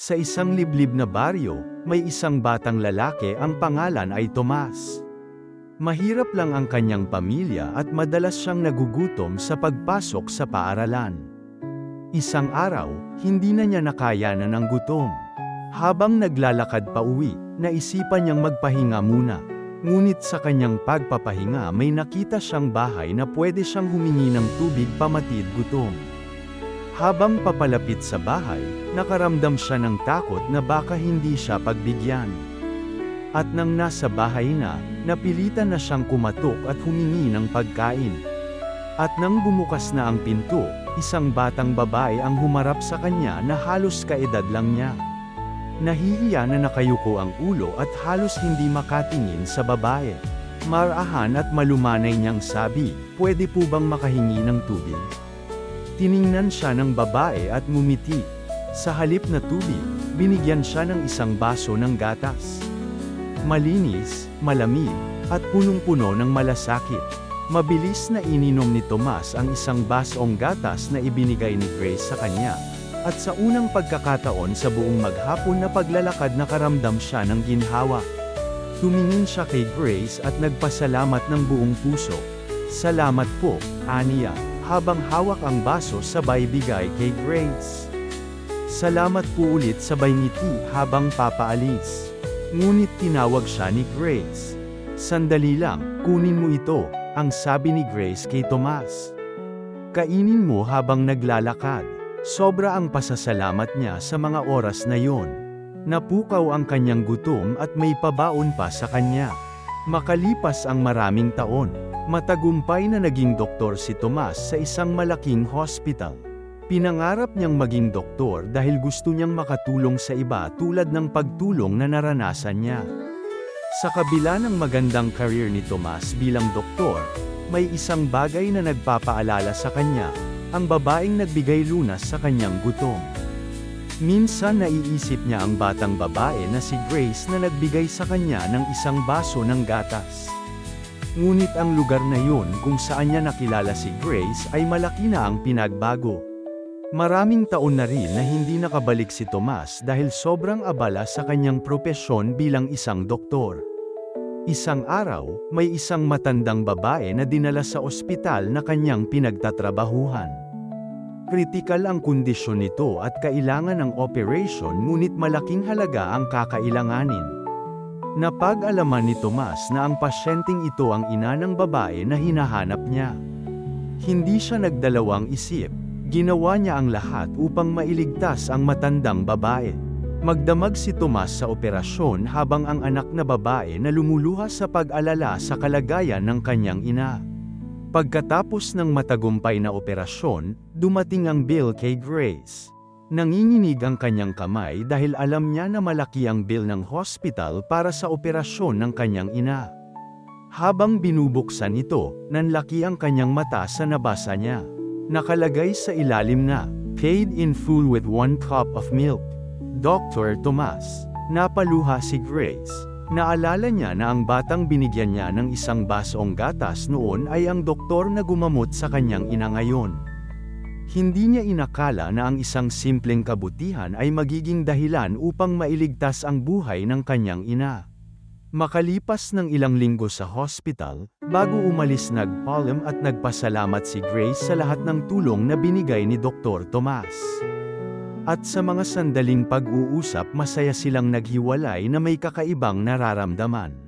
Sa isang liblib na baryo, may isang batang lalaki ang pangalan ay Tomas. Mahirap lang ang kanyang pamilya at madalas siyang nagugutom sa pagpasok sa paaralan. Isang araw, hindi na niya nakayanan ng gutom. Habang naglalakad pa uwi, naisipan niyang magpahinga muna. Ngunit sa kanyang pagpapahinga may nakita siyang bahay na pwede siyang humingi ng tubig pamatid gutom. Habang papalapit sa bahay, nakaramdam siya ng takot na baka hindi siya pagbigyan. At nang nasa bahay na, napilitan na siyang kumatok at humingi ng pagkain. At nang bumukas na ang pinto, isang batang babae ang humarap sa kanya na halos kaedad lang niya. Nahihiya na nakayuko ang ulo at halos hindi makatingin sa babae. Marahan at malumanay niyang sabi, "Pwede po bang makahingi ng tubig?" Tiningnan siya ng babae at ngumiti. Sa halip na tubig, binigyan siya ng isang baso ng gatas. Malinis, malamig, at punong-puno ng malasakit. Mabilis na ininom ni Tomas ang isang basong gatas na ibinigay ni Grace sa kanya. At sa unang pagkakataon sa buong maghapon na paglalakad nakaramdam siya ng ginhawa. Tumingin siya kay Grace at nagpasalamat ng buong puso. "Salamat po," aniya, habang hawak ang baso sabay bigay kay Grace. "Salamat po ulit," sabay ngiti habang papaalis. Ngunit tinawag siya ni Grace. "Sandali lang, kunin mo ito," ang sabi ni Grace kay Tomas. "Kainin mo habang naglalakad." Sobra ang pasasalamat niya sa mga oras na yon. Napukaw ang kanyang gutom at may pabaon pa sa kanya. Makalipas ang maraming taon, matagumpay na naging doktor si Tomas sa isang malaking hospital. Pinangarap niyang maging doktor dahil gusto niyang makatulong sa iba tulad ng pagtulong na naranasan niya. Sa kabila ng magandang career ni Tomas bilang doktor, may isang bagay na nagpapaalala sa kanya, ang babaeng nagbigay lunas sa kanyang gutom. Minsan naiisip niya ang batang babae na si Grace na nagbigay sa kanya ng isang baso ng gatas. Ngunit ang lugar na yun kung saan niya nakilala si Grace ay malaki na ang pinagbago. Maraming taon na rin na hindi nakabalik si Tomas dahil sobrang abala sa kanyang propesyon bilang isang doktor. Isang araw, may isang matandang babae na dinala sa ospital na kanyang pinagtatrabahuhan. Kritikal ang kondisyon nito at kailangan ng operation ngunit malaking halaga ang kakailanganin. Napag-alaman ni Tomas na ang pasyenteng ito ang ina ng babae na hinahanap niya. Hindi siya nagdalawang isip, ginawa niya ang lahat upang mailigtas ang matandang babae. Magdamag si Tomas sa operasyon habang ang anak na babae na lumuluha sa pag-alala sa kalagayan ng kanyang ina. Pagkatapos ng matagumpay na operasyon, dumating ang bill kay Grace. Nanginginig ang kanyang kamay dahil alam niya na malaki ang bill ng hospital para sa operasyon ng kanyang ina. Habang binubuksan ito, nanlaki ang kanyang mata sa nabasa niya. Nakalagay sa ilalim na, "Paid in full with 1 cup of milk. Dr. Tomas." Napaluha si Grace. Naalala niya na ang batang binigyan niya ng isang basong gatas noon ay ang doktor na gumamot sa kanyang ina ngayon. Hindi niya inakala na ang isang simpleng kabutihan ay magiging dahilan upang mailigtas ang buhay ng kanyang ina. Makalipas ng ilang linggo sa hospital, bago umalis nagpaalam at nagpasalamat si Grace sa lahat ng tulong na binigay ni Dr. Tomas. At sa mga sandaling pag-uusap masaya silang naghiwalay na may kakaibang nararamdaman.